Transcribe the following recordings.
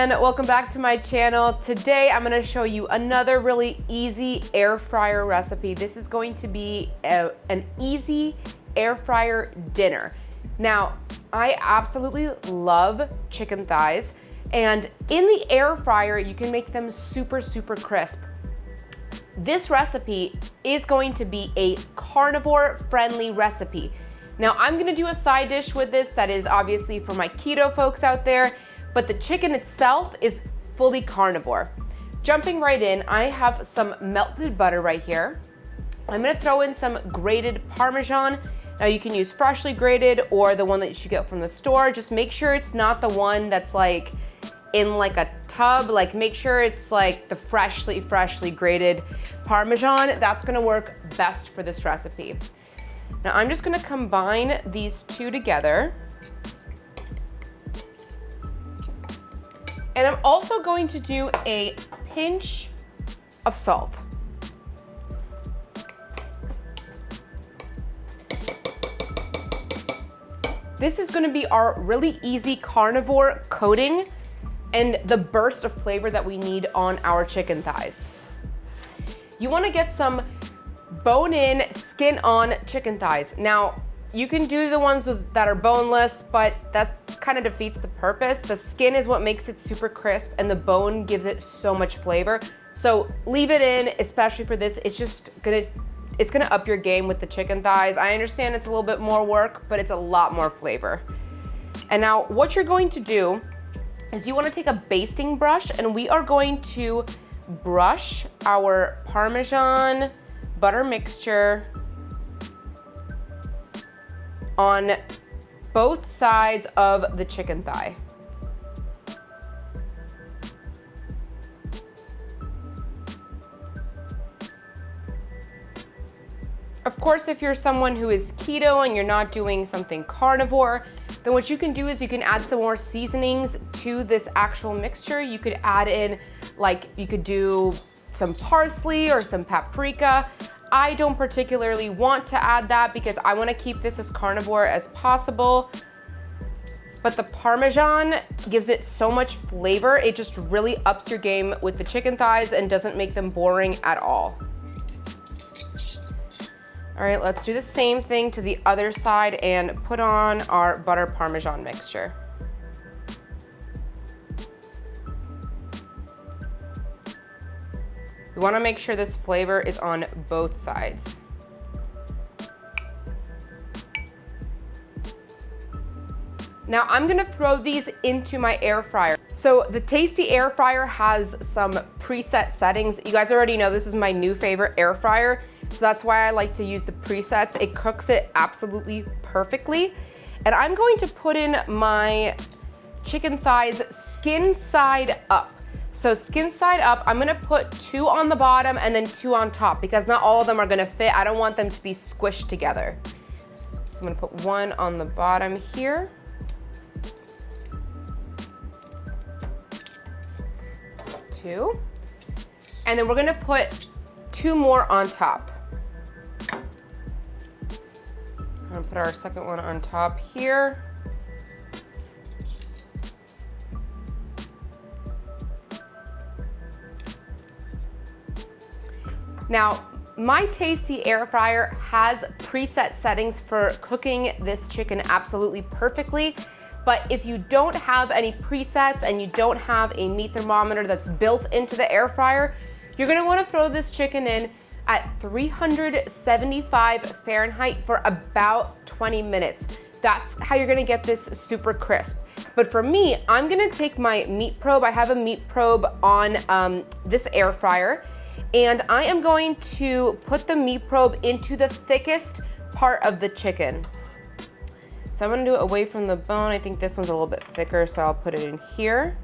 again, welcome back to my channel. Today I'm going to show you another really easy air fryer recipe. This is going to be an easy air fryer dinner. Now, I absolutely love chicken thighs, and in the air fryer you can make them super crisp. This recipe is going to be a carnivore friendly recipe. Now, I'm going to do a side dish with this that is obviously for my keto folks out there, but the chicken itself is fully carnivore. Jumping right in, I have some melted butter right here. I'm gonna throw in some grated parmesan. Now you can use freshly grated or the one that you should get from the store. Just make sure it's not the one that's like in like a tub. Like make sure it's like the freshly grated parmesan. That's gonna work best for this recipe. Now I'm just gonna combine these two together. And I'm also going to do a pinch of salt. This is going to be our really easy carnivore coating and the burst of flavor that we need on our chicken thighs. You want to get some bone-in, skin-on chicken thighs. Now, you can do the ones that are boneless, but that kind of defeats the purpose. The skin is what makes it super crisp and the bone gives it so much flavor. So leave it in, especially for this. It's gonna up your game with the chicken thighs. I understand it's a little bit more work, but it's a lot more flavor. And now what you're going to do is you wanna take a basting brush and we are going to brush our Parmesan butter mixture on both sides of the chicken thigh. Of course, if you're someone who is keto and you're not doing something carnivore, then what you can do is you can add some more seasonings to this actual mixture. You could add in, like, you could do some parsley or some paprika. I don't particularly want to add that because I want to keep this as carnivore as possible. But the Parmesan gives it so much flavor. It just really ups your game with the chicken thighs and doesn't make them boring at all. All right, let's do the same thing to the other side and put on our butter Parmesan mixture. We want to make sure this flavor is on both sides. Now I'm gonna throw these into my air fryer. So the Tasty air fryer has some preset settings. You guys already know this is my new favorite air fryer, so that's why I like to use the presets. It cooks it absolutely perfectly. And I'm going to put in my chicken thighs skin side up. So skin side up, I'm gonna put 2 on the bottom and then 2 on top because not all of them are gonna fit. I don't want them to be squished together. So I'm gonna put 1 on the bottom here. 2. And then we're gonna put 2 more on top. I'm gonna put our second one on top here. Now, my Tasty air fryer has preset settings for cooking this chicken absolutely perfectly, but if you don't have any presets and you don't have a meat thermometer that's built into the air fryer, you're gonna wanna throw this chicken in at 375 Fahrenheit for about 20 minutes. That's how you're gonna get this super crisp. But for me, I'm gonna take my meat probe. I have a meat probe on this air fryer, and I am going to put the meat probe into the thickest part of the chicken. So I'm gonna do it away from the bone. I think this one's a little bit thicker, so I'll put it in here.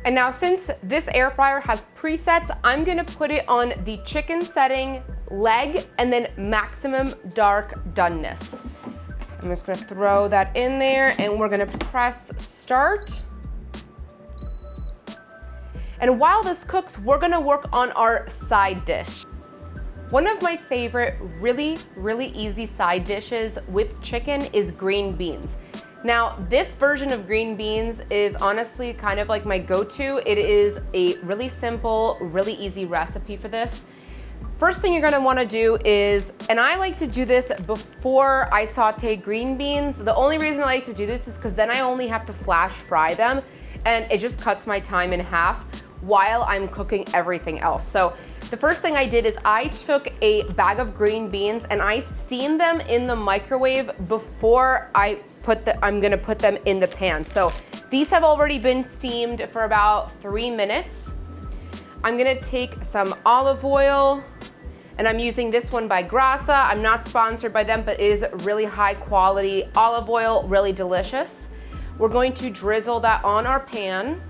And now since this air fryer has presets, I'm gonna put it on the chicken setting, leg, and then maximum dark doneness. I'm just gonna throw that in there and we're gonna press start. And while this cooks, we're gonna work on our side dish. One of my favorite really easy side dishes with chicken is green beans. Now, this version of green beans is honestly kind of like my go-to. It is a really simple, really easy recipe for this. First thing you're gonna wanna do is, and I like to do this before I saute green beans. The only reason I like to do this is because then I only have to flash fry them, and it just cuts my time in half while I'm cooking everything else. So the first thing I did is I took a bag of green beans and I steamed them in the microwave before I'm gonna put them in the pan. So these have already been steamed for about 3 minutes. I'm gonna take some olive oil, and I'm using this one by Grassa. I'm not sponsored by them, but it is really high quality olive oil, really delicious. We're going to drizzle that on our pan.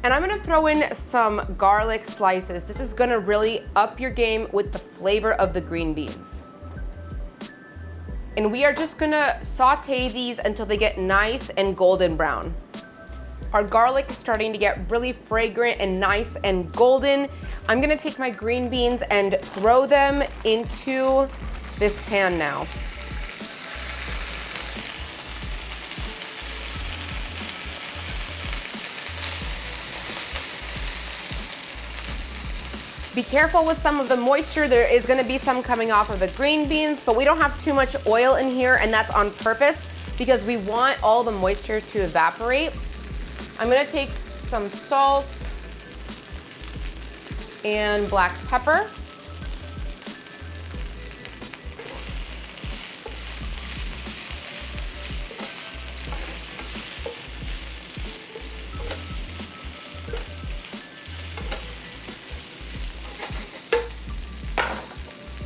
And I'm gonna throw in some garlic slices. This is gonna really up your game with the flavor of the green beans. And we are just gonna saute these until they get nice and golden brown. Our garlic is starting to get really fragrant and nice and golden. I'm gonna take my green beans and throw them into this pan now. Be careful with some of the moisture. There is gonna be some coming off of the green beans, but we don't have too much oil in here, and that's on purpose because we want all the moisture to evaporate. I'm gonna take some salt and black pepper.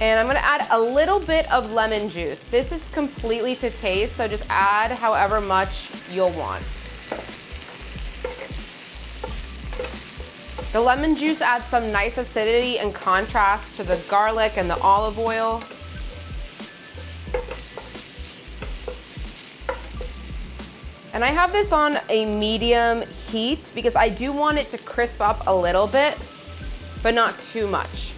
And I'm gonna add a little bit of lemon juice. This is completely to taste, so just add however much you'll want. The lemon juice adds some nice acidity and contrast to the garlic and the olive oil. And I have this on a medium heat because I do want it to crisp up a little bit, but not too much.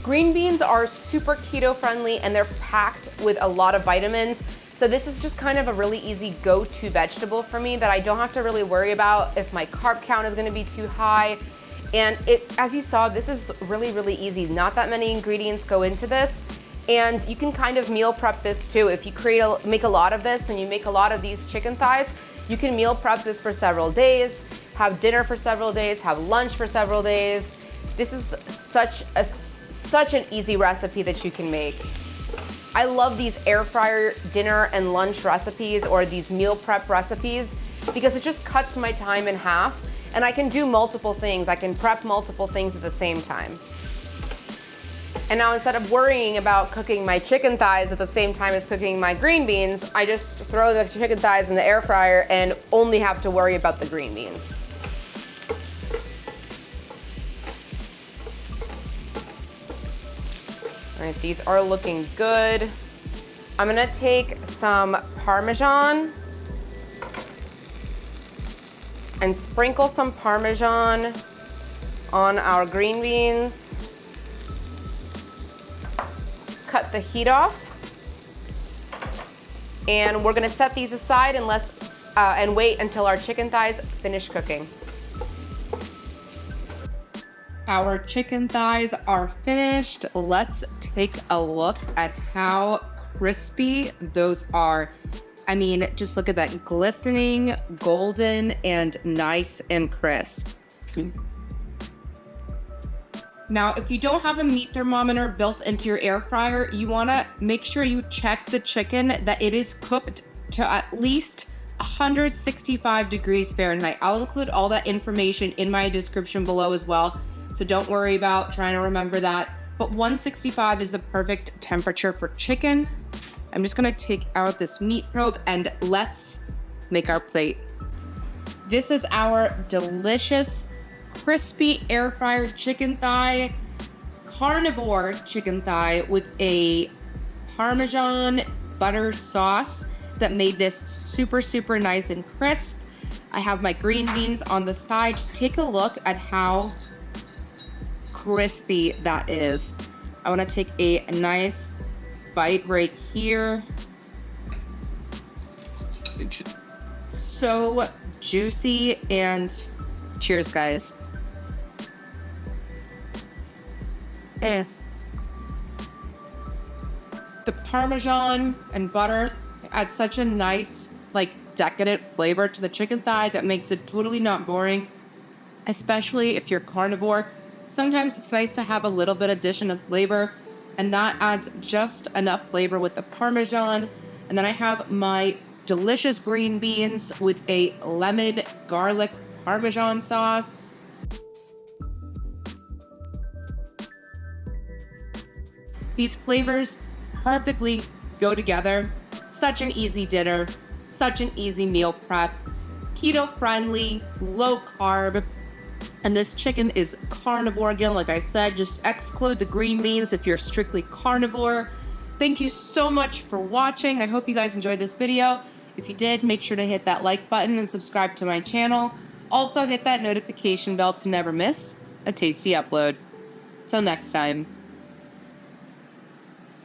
Green beans are super keto friendly and they're packed with a lot of vitamins. So this is just kind of a really easy go-to vegetable for me that I don't have to really worry about if my carb count is gonna be too high. And as you saw, this is really easy. Not that many ingredients go into this. And you can kind of meal prep this too. If you make a lot of this and you make a lot of these chicken thighs, you can meal prep this for several days, have dinner for several days, have lunch for several days. This is such an easy recipe that you can make. I love these air fryer dinner and lunch recipes or these meal prep recipes because it just cuts my time in half and I can do multiple things. I can prep multiple things at the same time. And now instead of worrying about cooking my chicken thighs at the same time as cooking my green beans, I just throw the chicken thighs in the air fryer and only have to worry about the green beans. All right, these are looking good. I'm gonna take some Parmesan and sprinkle some Parmesan on our green beans. Cut the heat off. And we're gonna set these aside and wait until our chicken thighs finish cooking. Our chicken thighs are finished. Let's take a look at how crispy those are. I mean, just look at that, glistening, golden, and nice and crisp. Now, if you don't have a meat thermometer built into your air fryer, you wanna make sure you check the chicken that it is cooked to at least 165 degrees Fahrenheit. I'll include all that information in my description below as well. So don't worry about trying to remember that. But 165 is the perfect temperature for chicken. I'm just gonna take out this meat probe and let's make our plate. This is our delicious, crispy air fryer chicken thigh, carnivore chicken thigh with a Parmesan butter sauce. that made this super, super nice and crisp. I have my green beans on the side. Just take a look at how crispy that is. I want to take a nice bite right here. So juicy, and cheers, guys. The Parmesan and butter add such a nice, like, decadent flavor to the chicken thigh that makes it totally not boring, especially if you're carnivore. Sometimes it's nice to have a little bit addition of flavor, and that adds just enough flavor with the Parmesan. And then I have my delicious green beans with a lemon garlic Parmesan sauce. These flavors perfectly go together. Such an easy dinner, such an easy meal prep, keto friendly, low carb. And this chicken is carnivore again, like I said. Just exclude the green beans if you're strictly carnivore. Thank you so much for watching. I hope you guys enjoyed this video. If you did, make sure to hit that like button and subscribe to my channel. Also hit that notification bell to never miss a tasty upload. Till next time.